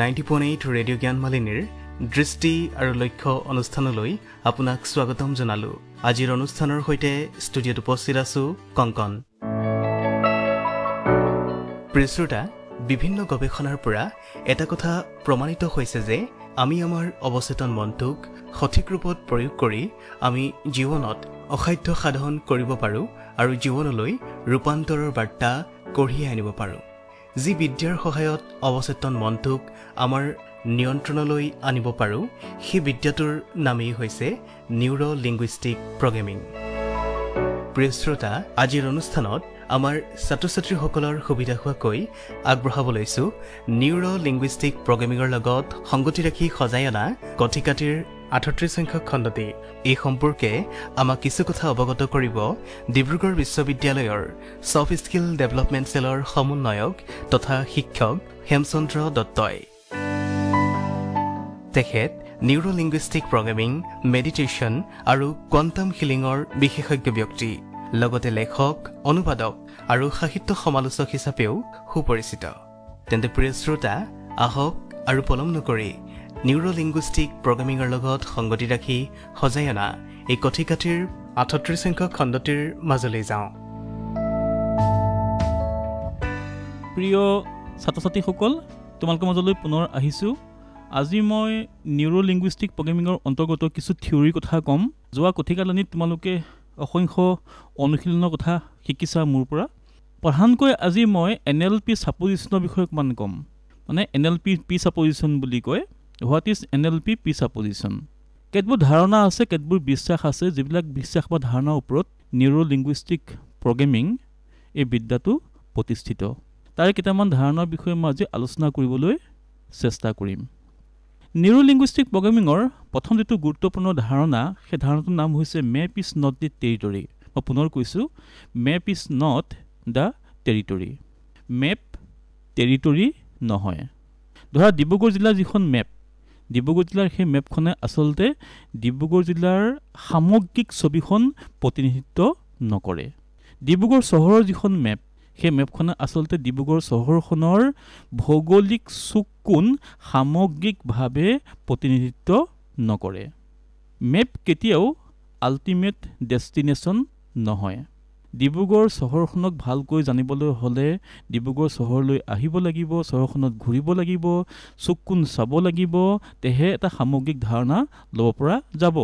90.8 radio' জ্ঞানমালিনীৰ দৃষ্টি আৰু লক্ষ্য অনুষ্ঠানলৈ আপোনাক স্বাগতম জনালো। আজিৰ অনুষ্ঠানৰ সৈতে ষ্টুডিঅ'ত উপস্থিত আছো কংকন। প্ৰিয় শ্ৰোতা, বিভিন্ন গৱেষণাৰ পৰা এটা কথা প্ৰমাণিত হৈছে যে আমি আমাৰ অৱচেতন মনটোক সঠিক ৰূপত প্ৰয়োগ কৰি আমি জীৱনত অসাধ্য সাধন কৰিব পাৰোঁ আৰু জীৱনলৈ ৰূপান্তৰৰ বাৰ্তা কঢ়িয়াই আনিব পাৰোঁ। যি বিদ্যাৰ সহায়ত অৱচেতন মনটোক আমাৰ নিয়ন্ত্ৰণলৈ আনিব পাৰোঁ, সেই বিদ্যাটোৰ নামেই হৈছে নিউৰো লিংগুইষ্টিক প্ৰগ্ৰেমিং। প্ৰিয় শ্ৰোতা, আজিৰ অনুষ্ঠানত আমাৰ ছাত্ৰ ছাত্ৰীসকলৰ সুবিধা হোৱাকৈ আগবঢ়াব লৈছোঁ নিউৰো লিংগুইষ্টিক প্ৰগ্ৰেমিঙৰ লগত সংগতি ৰাখি সজাই অনা কথিকাটিৰ 38 সংখ্যক খণ্ডটি। এই সম্পৰ্কে আমাক কিছু কথা অৱগত কৰিব ডিব্ৰুগড় বিশ্ববিদ্যালয়ৰ ছফ্ট স্কিল ডেভেলপমেণ্ট চেলৰ সমন্বয়ক তথা শিক্ষক হেমচন্দ্ৰ দত্তই। তেখেত নিউৰো লিংগুইষ্টিক প্ৰগ্ৰেমিং, মেডিটেশ্যন আৰু কোৱাণ্টাম হিলিঙৰ বিশেষজ্ঞ ব্যক্তি, লগতে লেখক, অনুবাদক আৰু সাহিত্য সমালোচক হিচাপেও সুপৰিচিত। তেন্তে প্ৰিয় শ্ৰোতা, আহক আৰু পলম নকৰি নিউৰো লিংগুইষ্টিক প্ৰগ্ৰেমিঙৰ লগত সংগতি ৰাখি সজাই অনা এই কথিকাটিৰ 38 সংখ্যক খণ্ডটিৰ মাজলৈ যাওঁ। প্ৰিয় ছাত্ৰ ছাত্ৰীসকল, তোমালোকৰ মাজলৈ পুনৰ আহিছোঁ। আজি মই নিউৰো লিংগুইষ্টিক প্ৰগ্ৰেমিঙৰ অন্তৰ্গত কিছু থিয়ৰীৰ কথা ক'ম। যোৱা কথিকালানিত তোমালোকে অসংখ্য অনুশীলনৰ কথা শিকিছা মোৰ পৰা। প্ৰধানকৈ আজি মই NLP ছাপ'জিশ্যনৰ বিষয়ে অকণমান ক'ম। মানে NLP পি ছাপ'জিশ্যন বুলি কয়। What is NLP presupposition? কেতবোৰ ধাৰণা আছে, কেতবোৰ বিশ্বাস আছে, যিবিলাক বিশ্বাস বা ধাৰণাৰ ওপৰত নিউৰো লিংগুইষ্টিক প্ৰগ্ৰেমিং এই বিদ্যাটো প্ৰতিষ্ঠিত। তাৰে কেইটামান ধাৰণাৰ বিষয়ে মই আজি আলোচনা কৰিবলৈ চেষ্টা কৰিম। নিউৰো লিংগুইষ্টিক প্ৰগ্ৰেমিঙৰ প্ৰথম যিটো গুৰুত্বপূৰ্ণ ধাৰণা, সেই ধাৰণাটোৰ নাম হৈছে map is not the territory. মই পুনৰ কৈছোঁ, map is not the territory. Map territory নহয়। ধৰা ডিব্ৰুগড় জিলাৰ যিখন মেপ, ডিব্ৰুগড় জিলাৰ সেই মেপখনে আচলতে ডিব্ৰুগড় জিলাৰ সামগ্ৰিক ছবিখন প্ৰতিনিধিত্ব নকৰে। ডিব্ৰুগড় চহৰৰ যিখন মেপ, সেই মেপখনে আচলতে ডিব্ৰুগড় চহৰখনৰ ভৌগোলিক চুককোণ সামগ্ৰিকভাৱে প্ৰতিনিধিত্ব নকৰে। মেপ কেতিয়াও আল্টিমেট ডেষ্টিনেশ্যন নহয়। ডিব্ৰুগড় চহৰখনক ভালকৈ জানিবলৈ হ'লে ডিব্ৰুগড় চহৰলৈ আহিব লাগিব, চহৰখনত ঘূৰিব লাগিব, চুককোণ চাব লাগিব, তেহে এটা সামগ্ৰিক ধাৰণা ল'ব পৰা যাব।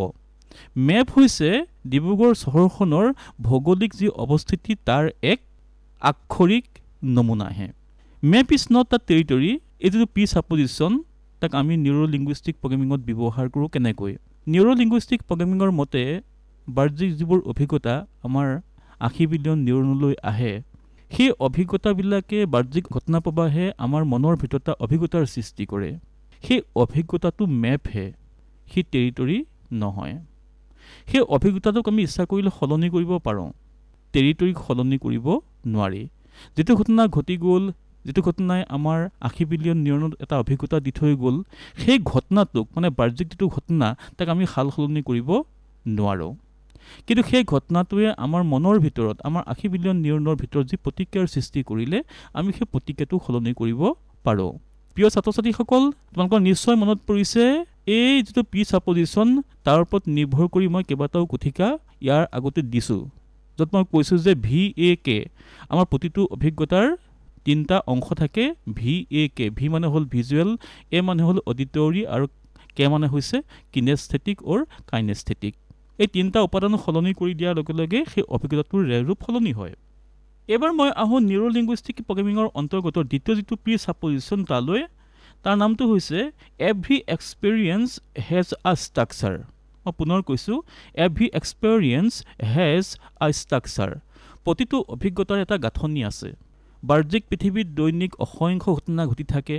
মেপ হৈছে ডিব্ৰুগড় চহৰখনৰ ভৌগোলিক যি অৱস্থিতি তাৰ এক আক্ষৰিক নমুনাহে। Map is not the territory, এই যিটো পি ছাপ'জিশ্যন, তাক আমি নিউৰো লিংগুইষ্টিক প্ৰগ্ৰেমিঙত ব্যৱহাৰ কৰোঁ কেনেকৈ? নিউৰো লিংগুইষ্টিক প্ৰগ্ৰেমিঙৰ মতে বাহ্যিক যিবোৰ অভিজ্ঞতা আমাৰ 80 বিলিয়ন নিউৰনলৈ আহে, সেই অভিজ্ঞতাবিলাকে বাহ্যিক ঘটনা প্ৰবাহে আমাৰ মনৰ ভিতৰত এটা অভিজ্ঞতাৰ সৃষ্টি কৰে। সেই অভিজ্ঞতাটো মেপহে, সেই টেৰিটৰী নহয়। সেই অভিজ্ঞতাটোক আমি ইচ্ছা কৰিলে সলনি কৰিব পাৰোঁ, টেৰিটৰীক সলনি কৰিব নোৱাৰি। যিটো ঘটনা ঘটি গ'ল, যিটো ঘটনাই আমাৰ 80 বিলিয়ন নিউৰনত এটা অভিজ্ঞতা দি থৈ গ'ল, সেই ঘটনাটোক মানে বাহ্যিক যিটো ঘটনা, তাক আমি সাল সলনি কৰিব নোৱাৰোঁ। কিন্তু সেই ঘটনাটোৱে আমাৰ মনৰ ভিতৰত, আমাৰ 80 বিলিয়ন নিউৰনৰ ভিতৰত যি প্ৰতিক্ৰিয়াৰ সৃষ্টি কৰিলে, আমি সেই প্ৰতিক্ৰিয়াটো সলনি কৰিব পাৰোঁ। প্ৰিয় ছাত্ৰ ছাত্ৰীসকল, তোমালোকৰ নিশ্চয় মনত পৰিছে এই যিটো পি ছাপ'জিশ্যন, তাৰ ওপৰত নিৰ্ভৰ কৰি মই কেইবাটাও কথিকা ইয়াৰ আগতে দিছোঁ, য'ত মই কৈছোঁ যে VAK, আমাৰ প্ৰতিটো অভিজ্ঞতাৰ 3টা অংশ থাকে। VAK, ভি মানে হ'ল ভিজুৱেল, এ মানে হ'ল অডিটৰী আৰু কে মানে হৈছে কিনেস্থেটিক অৰ কাইনেস্থেটিক। এই 3টা উপাদান সলনি কৰি দিয়াৰ লগে লগে সেই অভিজ্ঞতাটোৰ ৰূপ সলনি হয়। এইবাৰ মই আহোঁ নিউৰো লিংগুইষ্টিক প্ৰগ্ৰেমিঙৰ অন্তৰ্গত দ্বিতীয় যিটো পি ছাপ'জিশ্যন তালৈ। তাৰ নামটো হৈছে এভৰি এক্সপেৰিয়েঞ্চ হেজ আ ষ্ট্ৰাকচাৰ। মই পুনৰ কৈছোঁ, এভৰি এক্সপেৰিয়েঞ্চ হেজ আ ষ্ট্ৰাকচাৰ। প্ৰতিটো অভিজ্ঞতাৰ এটা গাঁথনি আছে। বাহ্যিক পৃথিৱীত দৈনিক অসংখ্য ঘটনা ঘটি থাকে।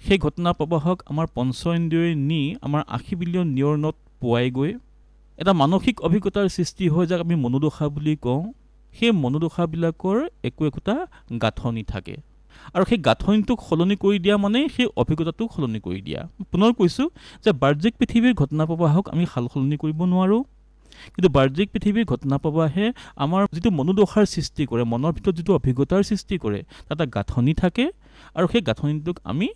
সেই ঘটনা প্ৰবাহক আমাৰ পঞ্চইন্দ্ৰিয়ই নি আমাৰ 80 বিলিয়ন নিউৰনত পোৱাইগৈ। এটা মানসিক অভিজ্ঞতাৰ সৃষ্টি হয়, যাক আমি মনোদশা বুলি কওঁ। সেই মনোদশাবিলাকৰ একোটা গাঁথনি থাকে, আৰু সেই গাঁথনিটোক সলনি কৰি দিয়া মানে সেই অভিজ্ঞতাটোক সলনি কৰি দিয়া। পুনৰ কৈছোঁ যে বাহ্যিক পৃথিৱীৰ ঘটনা প্ৰবাহক আমি সাল সলনি কৰিব নোৱাৰোঁ, কিন্তু বাহ্যিক পৃথিৱীৰ ঘটনা প্ৰবাহে আমাৰ যিটো মনোদশাৰ সৃষ্টি কৰে, মনৰ ভিতৰত যিটো অভিজ্ঞতাৰ সৃষ্টি কৰে, তাত এটা গাঁথনি থাকে, আৰু সেই গাঁথনিটোক আমি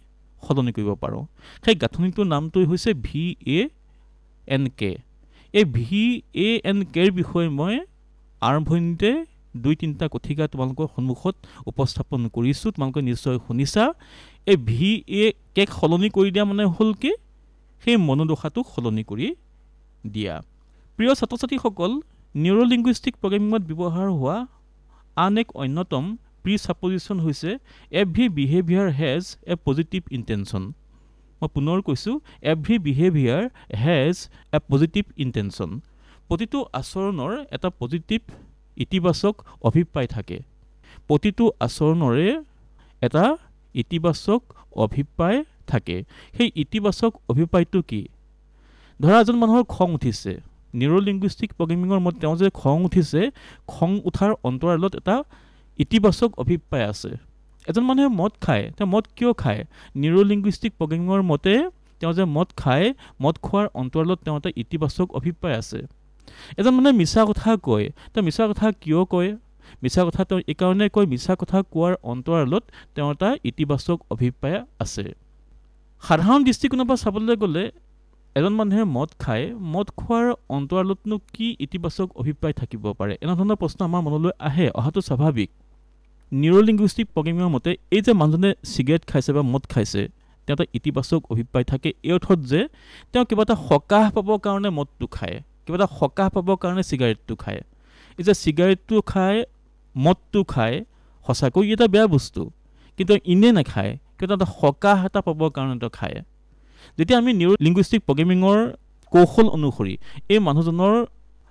সলনি কৰিব পাৰোঁ সেই গাঁথনিটোৰ নামটোৱে হৈছে VANK এই VANKৰ বিষয়ে মই আৰম্ভণিতে 2-3টা কথিকা তোমালোকৰ সন্মুখত উপস্থাপন কৰিছোঁ তোমালোকে নিশ্চয় শুনিছা এই VANK সলনি কৰি দিয়া মানে হ'ল কি সেই মনোদশাটো সলনি কৰি দিয়া প্ৰিয় ছাত্ৰ ছাত্ৰীসকল নিউৰো লিংগুইষ্টিক প্ৰগ্ৰেমিঙত ব্যৱহাৰ হোৱা আন এক অন্যতম প্ৰিছাপজিশ্যন হৈছে every behaviour has a positive intention মই পুনৰ কৈছোঁ every behaviour has a positive intention প্ৰতিটো আচৰণৰ এটা পজিটিভ ইতিবাচক অভিপ্ৰায় থাকে প্ৰতিটো আচৰণৰে এটা ইতিবাচক অভিপ্ৰায় থাকে সেই ইতিবাচক অভিপ্ৰায়টো কি ধৰা এজন মানুহৰ খং উঠিছে নিউৰো লিংগুইষ্টিক প্ৰগ্ৰেমিঙৰ মতে তেওঁ যে খং উঠিছে খং উঠাৰ অন্তৰালত এটা ইতিবাচক অভিপ্ৰায় আছে এজন মানুহে মদ খায় তেওঁ মদ কিয় খায় নিউৰো লিংগুইষ্টিক প্ৰগ্ৰেমিঙৰ মতে তেওঁ যে মদ খায় মদ খোৱাৰ অন্তৰালত তেওঁ এটা ইতিবাচক অভিপ্ৰায় আছে এজন মানুহে মিছা কথা কয় তেওঁ মিছা কথা কিয় কয় মিছা কথা তেওঁ এইকাৰণে কয় মিছা কথা কোৱাৰ অন্তৰালত তেওঁ এটা ইতিবাচক অভিপ্ৰায় আছে সাধাৰণ দৃষ্টিকোণৰ পৰা চাবলৈ গ'লে এজন মানুহে মদ খায় মদ খোৱাৰ অন্তৰালতনো কি ইতিবাচক অভিপ্ৰায় থাকিব পাৰে এনে ধৰণৰ প্ৰশ্ন আমাৰ মনলৈ আহে অহাটো স্বাভাৱিক নিউৰো লিংগুইষ্টিক প্ৰগ্ৰেমিঙৰ মতে এই যে মানুহজনে চিগাৰেট খাইছে বা মদ খাইছে তেওঁ এটা ইতিবাচক অভিপ্ৰায় থাকে এই অৰ্থত যে তেওঁ কিবা এটা সকাহ পাবৰ কাৰণে মদটো খায় কিবা এটা সকাহ পাবৰ কাৰণে চিগাৰেটটো খায় এই যে চিগাৰেটটো খায় মদটো খায় সঁচাকৈ এটা বেয়া বস্তু কিন্তু ইনে নাখায় কিবা এটা সকাহ এটা পাবৰ কাৰণে তেওঁ খায় যেতিয়া আমি নিউৰো লিংগুইষ্টিক প্ৰগ্ৰেমিঙৰ কৌশল অনুসৰি এই মানুহজনৰ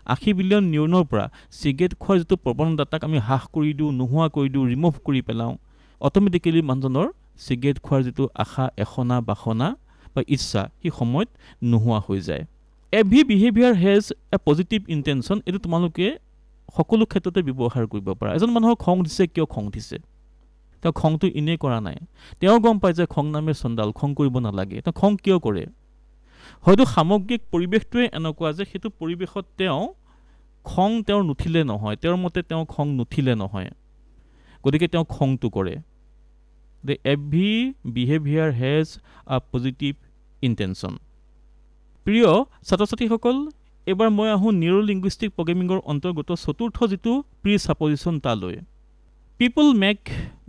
80 বিলিয়ন নিউৰনৰ পৰা চিগাৰেট খোৱাৰ যিটো প্ৰৱণতা তাক আমি হ্ৰাস কৰি দিওঁ নোহোৱা কৰি দিওঁ ৰিমুভ কৰি পেলাওঁ অট'মেটিকেলি মানুহজনৰ চিগাৰেট খোৱাৰ যিটো আশা এখনা বাসনা বা ইচ্ছা সেই সময়ত নোহোৱা হৈ যায় every behaviour has a positive intention এইটো তোমালোকে সকলো ক্ষেত্ৰতে ব্যৱহাৰ কৰিব পাৰা এজন মানুহৰ খং উঠিছে কিয় খং উঠিছে তেওঁ খংটো এনেই কৰা নাই তেওঁ গম পায় যে খং নামে চণ্ডাল খং কৰিব নালাগে তেওঁ খং কিয় কৰে হয়তো সামগ্ৰিক পৰিৱেশটোৱে এনেকুৱা যে সেইটো পৰিৱেশত তেওঁ খং তেওঁৰ নুঠিলে নহয় তেওঁৰ মতে তেওঁ খং নুঠিলে নহয় গতিকে তেওঁ খংটো কৰে দ্য এভৰি বিহেভিয়াৰ হেজ আ পজিটিভ ইণ্টেনশ্যন প্ৰিয় ছাত্ৰ ছাত্ৰীসকল এবাৰ মই আহোঁ নিউৰো লিংগুইষ্টিক প্ৰগ্ৰেমিঙৰ অন্তৰ্গত চতুৰ্থ যিটো প্ৰিছাপজিশ্যন তালৈ পিপল মেক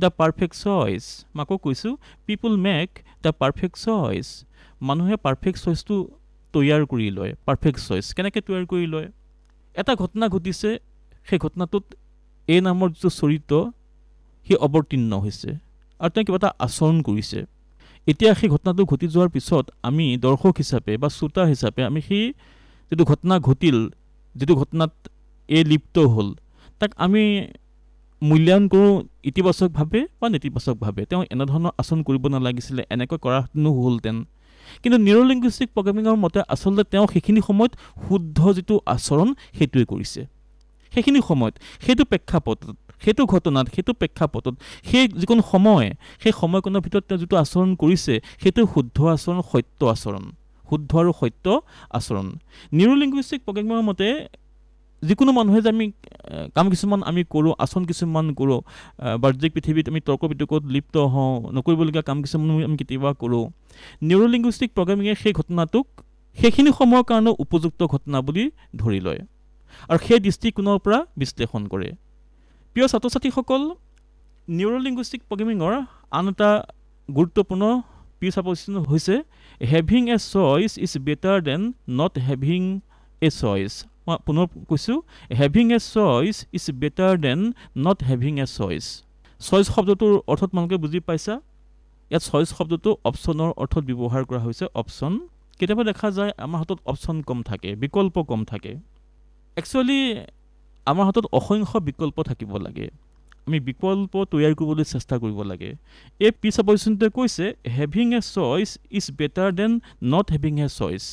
দ্য পাৰফেক্ট চইচ মই আকৌ কৈছোঁ পিপল মেক দ্য পাৰফেক্ট চইচ মানুহে পাৰফেক্ট চইচটো তৈয়াৰ কৰি লয় পাৰফেক্ট চইচ কেনেকৈ তৈয়াৰ কৰি লয় এটা ঘটনা ঘটিছে সেই ঘটনাটোত এই নামৰ যিটো চৰিত্ৰ সি অৱতীৰ্ণ হৈছে আৰু তেওঁ কিবা এটা আচৰণ কৰিছে এতিয়া সেই ঘটনাটো ঘটি যোৱাৰ পিছত আমি দৰ্শক হিচাপে বা শ্ৰোতা হিচাপে আমি সেই যিটো ঘটনা ঘটিল যিটো ঘটনাত এই লিপ্ত হ'ল তাক আমি মূল্যায়ন কৰোঁ ইতিবাচকভাৱে বা নেতিবাচকভাৱে তেওঁ এনেধৰণৰ আচৰণ কৰিব নালাগিছিলে এনেকৈ কৰাহেঁতেনো হ'লহেঁতেন কিন্তু নিউৰো লিংগুইষ্টিক প্ৰগ্ৰেমিঙৰ মতে আচলতে তেওঁ সেইখিনি সময়ত শুদ্ধ যিটো আচৰণ সেইটোৱে কৰিছে সেইখিনি সময়ত সেইটো প্ৰেক্ষাপটত সেইটো ঘটনাত সেইটো প্ৰেক্ষাপটত সেই যিকোনো সময় সেই সময়কণৰ ভিতৰত তেওঁ যিটো আচৰণ কৰিছে সেইটো শুদ্ধ আচৰণ সত্য আচৰণ শুদ্ধ আৰু সত্য আচৰণ নিউৰো লিংগুইষ্টিক প্ৰগ্ৰেমিঙৰ মতে যিকোনো মানুহে যে আমি কাম কিছুমান আমি কৰোঁ আচৰণ কিছুমান কৰোঁ বাহ্যিক পৃথিৱীত আমি তৰ্ক বিতৰ্কত লিপ্ত হওঁ নকৰিবলগীয়া কাম কিছুমান আমি কেতিয়াবা কৰোঁ নিউৰো লিংগুইষ্টিক প্ৰগ্ৰেমিঙে সেই ঘটনাটোক সেইখিনি সময়ৰ কাৰণে উপযুক্ত ঘটনা বুলি ধৰি লয় আৰু সেই দৃষ্টিকোণৰ পৰা বিশ্লেষণ কৰে প্ৰিয় ছাত্ৰ ছাত্ৰীসকল নিউৰো লিংগুইষ্টিক প্ৰগ্ৰেমিঙৰ আন এটা গুৰুত্বপূৰ্ণ প্ৰিছাপজিশ্যন হৈছে having a choice is better than not having a choice মই পুনৰ কৈছোঁ having a choice is better than not having a choice choice শব্দটোৰ অৰ্থ তোমালোকে বুজি পাইছা ইয়াত চইচ শব্দটো অপশ্যনৰ অৰ্থত ব্যৱহাৰ কৰা হৈছে অপশ্যন কেতিয়াবা দেখা যায় আমাৰ হাতত অপশ্যন কম থাকে বিকল্প কম থাকে একচুৱেলি আমাৰ হাতত অসংখ্য বিকল্প থাকিব লাগে আমি বিকল্প তৈয়াৰ কৰিবলৈ চেষ্টা কৰিব লাগে এই প্ৰিছাপজিশ্যনটোৱে কৈছে having a choice is better than not having a choice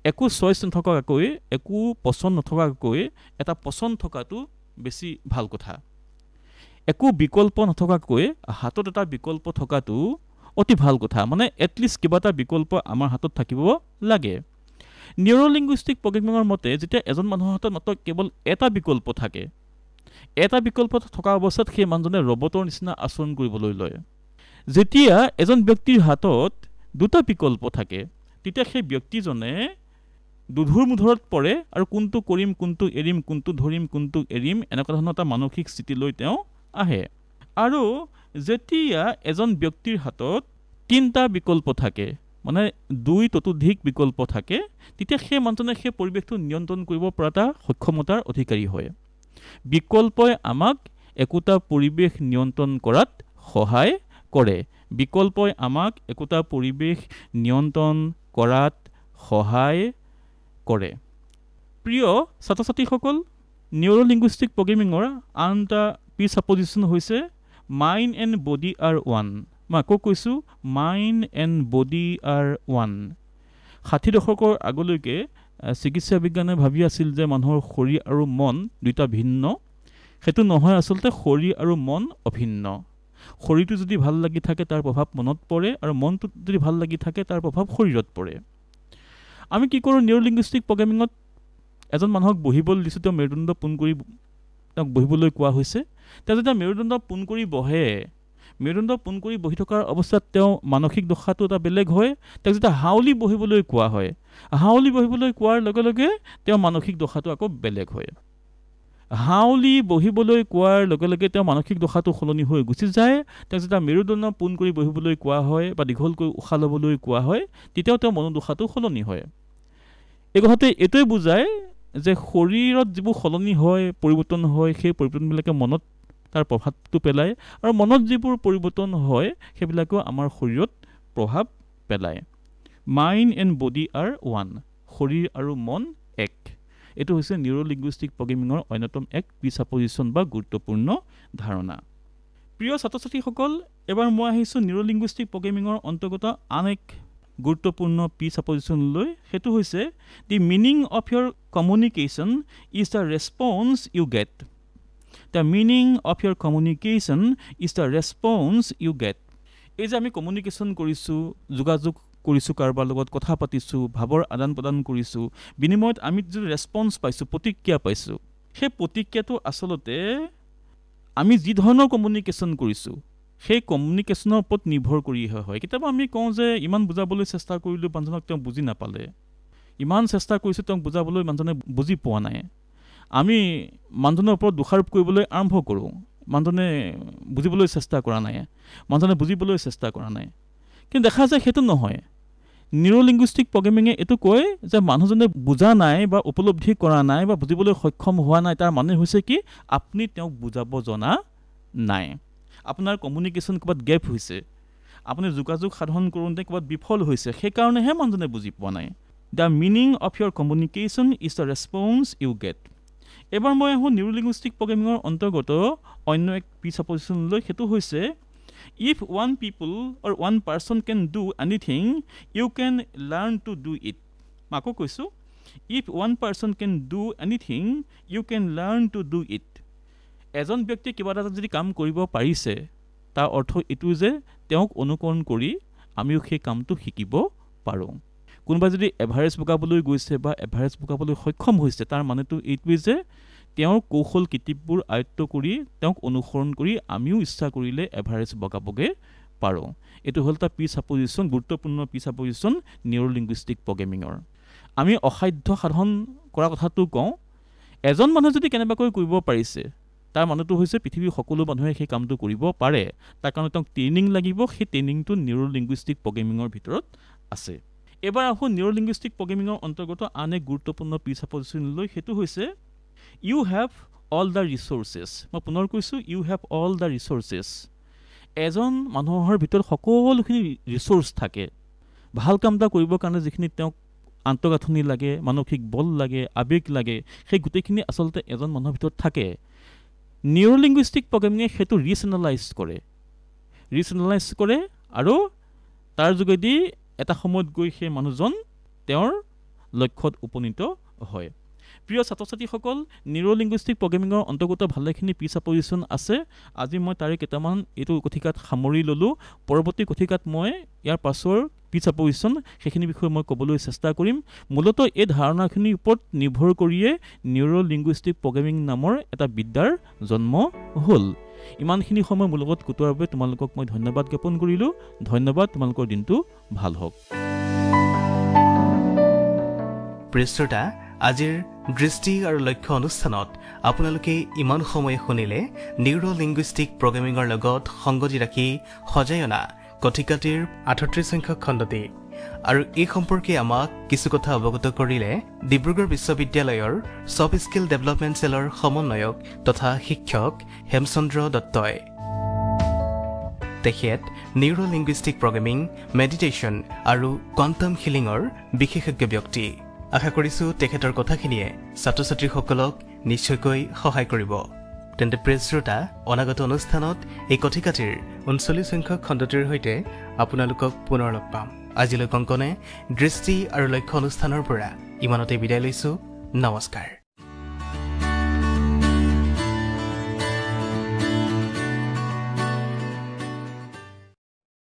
একো চইচ নথকাকৈ একো পচন্দ নথকাকৈ এটা পচন্দ থকাটো বেছি ভাল কথা একো বিকল্প নথকাকৈ হাতত এটা বিকল্প থকাটো অতি ভাল কথা মানে এটলিষ্ট কিবা এটা বিকল্প আমাৰ হাতত থাকিব লাগে নিউৰো লিংগুইষ্টিক প্ৰগ্ৰেমিঙৰ মতে যেতিয়া এজন মানুহৰ হাতত মাত্ৰ কেৱল এটা বিকল্প থাকে এটা বিকল্প থকা অৱস্থাত সেই মানুহজনে ৰবটৰ নিচিনা আচৰণ কৰিবলৈ লয় যেতিয়া এজন ব্যক্তিৰ হাতত দুটা বিকল্প থাকে তেতিয়া সেই ব্যক্তিজনে দুধুৰ মুধৰত পৰে আৰু কোনটো কৰিম কোনটো এৰিম কোনটো ধৰিম কোনটো এৰিম এনেকুৱা ধৰণৰ এটা মানসিক স্থিতিলৈ তেওঁ আহে আৰু যেতিয়া এজন ব্যক্তিৰ হাতত তিনিটা বিকল্প থাকে মানে দুই ততোধিক বিকল্প থাকে তেতিয়া সেই মানুহজনে সেই পৰিৱেশটো নিয়ন্ত্ৰণ কৰিব পৰা এটা সক্ষমতাৰ অধিকাৰী হয় বিকল্পই আমাক একোটা পৰিৱেশ নিয়ন্ত্ৰণ কৰাত সহায় কৰে বিকল্পই আমাক একোটা পৰিৱেশ নিয়ন্ত্ৰণ কৰাত সহায় কৰে প্ৰিয় ছাত্ৰ ছাত্ৰীসকল নিউৰো লিংগুইষ্টিক প্ৰগ্ৰেমিঙৰ আন এটা প্ৰিছাপজিশ্যন হৈছে mind and body R one মই আকৌ কৈছোঁ mind and body R one 60 দশকৰ আগলৈকে চিকিৎসা বিজ্ঞানে ভাবি আছিল যে মানুহৰ শৰীৰ আৰু মন দুটা ভিন্ন সেইটো নহয় আচলতে শৰীৰ আৰু মন অভিন্ন শৰীৰটো যদি ভাল লাগি থাকে তাৰ প্ৰভাৱ মনত পৰে আৰু মনটো যদি ভাল লাগি থাকে তাৰ প্ৰভাৱ শৰীৰত পৰে আমি কি কৰোঁ নিউৰো লিংগুইষ্টিক প্ৰগ্ৰেমিঙত এজন মানুহক বহিবলৈ দিছোঁ তেওঁ মেৰুদণ্ড পোন কৰি তেওঁক বহিবলৈ কোৱা হৈছে তেওঁ যেতিয়া মেৰুদণ্ড পোন কৰি বহে মেৰুদণ্ড পোন কৰি বহি থকাৰ অৱস্থাত তেওঁ মানসিক দশাটো এটা বেলেগ হয় তেওঁক যেতিয়া হাউলি বহিবলৈ কোৱা হয় হাউলি বহিবলৈ কোৱাৰ লগে লগে তেওঁ মানসিক দশাটো আকৌ বেলেগ হয় হাউলি বহিবলৈ কোৱাৰ লগে লগে তেওঁ মানসিক দশাটো সলনি হৈ গুচি যায় তেওঁক যেতিয়া মেৰুদণ্ড পোন কৰি বহিবলৈ কোৱা হয় বা দীঘলকৈ উশাহ ল'বলৈ কোৱা হয় তেতিয়াও তেওঁ মনোদশাটো সলনি হয় এই কথাটোৱে এইটোৱে বুজায় যে শৰীৰত যিবোৰ সলনি হয় পৰিৱৰ্তন হয় সেই পৰিৱৰ্তনবিলাকে মনত তাৰ প্ৰভাৱটো পেলায় আৰু মনত যিবোৰ পৰিৱৰ্তন হয় সেইবিলাকেও আমাৰ শৰীৰত প্ৰভাৱ পেলায় mind and body R one শৰীৰ আৰু মন এক এইটো হৈছে নিউৰো লিংগুইষ্টিক প্ৰগ্ৰেমিঙৰ অন্যতম এক প্ৰিছাপজিশ্যন বা গুৰুত্বপূৰ্ণ ধাৰণা প্ৰিয় ছাত্ৰ ছাত্ৰীসকল এবাৰ মই আহিছোঁ নিউৰো লিংগুইষ্টিক প্ৰগ্ৰেমিঙৰ অন্তৰ্গত আন এক গুৰুত্বপূৰ্ণ প্ৰিছাপজিশ্যনলৈ সেইটো হৈছে the meaning of your communication is the response you get the meaning of your communication is the response you get এই যে আমি কমিউনিকেশ্যন কৰিছোঁ যোগাযোগ কৰিছোঁ কাৰোবাৰ লগত কথা পাতিছোঁ ভাৱৰ আদান প্ৰদান কৰিছোঁ বিনিময়ত আমি যিটো ৰেছপন্স পাইছোঁ প্ৰতিক্ৰিয়া পাইছোঁ সেই প্ৰতিক্ৰিয়াটো আচলতে আমি যি ধৰণৰ কমিউনিকেশ্যন কৰিছোঁ সেই কমিউনিকেশ্যনৰ ওপৰত নিৰ্ভৰ কৰিহে হয় কেতিয়াবা আমি কওঁ যে ইমান বুজাবলৈ চেষ্টা কৰিলোঁ মানুহজনক তেওঁ বুজি নাপালে ইমান চেষ্টা কৰিছোঁ তেওঁক বুজাবলৈ মানুহজনে বুজি পোৱা নাই আমি মানুহজনৰ ওপৰত দোষাৰোপ কৰিবলৈ আৰম্ভ কৰোঁ মানুহজনে বুজিবলৈ চেষ্টা কৰা নাই মানুহজনে বুজিবলৈ চেষ্টা কৰা নাই কিন্তু দেখা যায় সেইটো নহয় নিউৰো লিংগুইষ্টিক প্ৰগ্ৰেমিঙে এইটো কয় যে মানুহজনে বুজা নাই বা উপলব্ধি কৰা নাই বা বুজিবলৈ সক্ষম হোৱা নাই তাৰ মানে হৈছে কি আপুনি তেওঁক বুজাব জনা নাই আপোনাৰ কমিউনিকেশ্যন ক'ৰবাত গেপ হৈছে আপুনি যোগাযোগ সাধন কৰোঁতে ক'ৰবাত বিফল হৈছে সেইকাৰণেহে মানুহজনে বুজি পোৱা নাই the meaning of your communication is the response you get এবাৰ মই আহোঁ নিউৰো লিংগুইষ্টিক প্ৰগ্ৰেমিঙৰ অন্তৰ্গত অন্য এক প্ৰিছাপজিশ্যনলৈ সেইটো হৈছে if one people or one person can do anything you can learn to do it mako koisu if one person can do anything you can learn to do it ejon byakti kiba eta jodi kaam koribo parise ta ortho etu je teok onukoron kori amiu he kaamtu hikibo paro kunba jodi average bokaboloi goise ba average bokaboloi hoikhom hoise tar mane tu etu je তেওঁৰ কৌশল কিতিপবোৰ আয়ত্ত কৰি তেওঁক অনুসৰণ কৰি আমিও ইচ্ছা কৰিলে এভাৰেজ বগাবগে পাৰোঁ এইটো হ'ল এটা প্ৰিছাপজিশ্যন গুৰুত্বপূৰ্ণ প্ৰিছাপজিশ্যন নিউৰো লিংগুইষ্টিক প্ৰগ্ৰেমিঙৰ আমি অসাধ্য সাধন কৰা কথাটো কওঁ এজন মানুহে যদি কেনেবাকৈ কৰিব পাৰিছে তাৰ মানুহটো হৈছে পৃথিৱীৰ সকলো মানুহে সেই কামটো কৰিব পাৰে তাৰ কাৰণে তেওঁক ট্ৰেইনিং লাগিব সেই ট্ৰেইনিংটো নিউৰো লিংগুইষ্টিক প্ৰগ্ৰেমিঙৰ ভিতৰত আছে এবাৰ আহোঁ নিউৰো লিংগুইষ্টিক প্ৰগ্ৰেমিঙৰ অন্তৰ্গত আন এক গুৰুত্বপূৰ্ণ প্ৰিছাপজিশ্যনলৈ সেইটো হৈছে You have all the resources. মই পুনৰ কৈছোঁ you have all the resources. এজন মানুহৰ ভিতৰত সকলোখিনি ৰিচোৰ্চ থাকে ভাল কাম এটা কৰিবৰ কাৰণে যিখিনি তেওঁক আন্তঃগাঁথনি লাগে মানসিক বল লাগে আবেগ লাগে সেই গোটেইখিনি আচলতে এজন মানুহৰ ভিতৰত থাকে নিউৰো লিংগুইষ্টিক প্ৰগ্ৰেমিঙে সেইটো ৰিচেনেলাইজ কৰে আৰু তাৰ যোগেদি এটা সময়ত গৈ সেই মানুহজন তেওঁৰ লক্ষ্যত উপনীত হয় প্ৰিয় ছাত্ৰ ছাত্ৰীসকল নিউৰো লিংগুইষ্টিক প্ৰগ্ৰেমিঙৰ অন্তৰ্গত ভালেখিনি প্ৰিছাপজিশ্যন আছে আজি মই তাৰে কেইটামান এইটো কথিকাত সামৰি ল'লোঁ পৰৱৰ্তী কথিকাত মই ইয়াৰ পাছৰ প্ৰিছাপজিশ্যন সেইখিনি বিষয়ে মই ক'বলৈ চেষ্টা কৰিম মূলতঃ এই ধাৰণাখিনিৰ ওপৰত নিৰ্ভৰ কৰিয়ে নিউৰো লিংগুইষ্টিক প্ৰগ্ৰেমিং নামৰ এটা বিদ্যাৰ জন্ম হ'ল ইমানখিনি সময় মোৰ লগত কটোৱাৰ বাবে তোমালোকক মই ধন্যবাদ জ্ঞাপন কৰিলোঁ। ধন্যবাদ, তোমালোকৰ দিনটো ভাল হওক। প্ৰিয় শ্ৰোতা, আজিৰ দৃষ্টি আৰু লক্ষ্য অনুষ্ঠানত আপোনালোকে ইমান সময় শুনিলে নিউৰো লিংগুইষ্টিক প্ৰগ্ৰেমিঙৰ লগত সংগতি ৰাখি সজাই অনা কথিকাটিৰ 38 সংখ্যক খণ্ডটি। আৰু এই সম্পৰ্কে আমাক কিছু কথা অৱগত কৰিলে ডিব্ৰুগড় বিশ্ববিদ্যালয়ৰ ছফ্ট স্কিল ডেভেলপমেণ্ট চেলৰ সমন্বয়ক তথা শিক্ষক হেমচন্দ্ৰ দত্তই। তেখেত নিউৰো লিংগুইষ্টিক প্ৰগ্ৰেমিং, মেডিটেশ্যন আৰু কোৱাণ্টাম হিলিঙৰ বিশেষজ্ঞ ব্যক্তি। আশা কৰিছোঁ তেখেতৰ কথাখিনিয়ে ছাত্ৰ ছাত্ৰীসকলক নিশ্চয়কৈ সহায় কৰিব। তেন্তে প্ৰিয় শ্ৰোতা, অনাগত অনুষ্ঠানত এই কথিকাটিৰ 39 সংখ্যক খণ্ডটিৰ সৈতে আপোনালোকক পুনৰ লগ পাম। আজিলৈ কংকনে দৃষ্টি আৰু লক্ষ্য অনুষ্ঠানৰ পৰা ইমানতে বিদায় লৈছোঁ। নমস্কাৰ।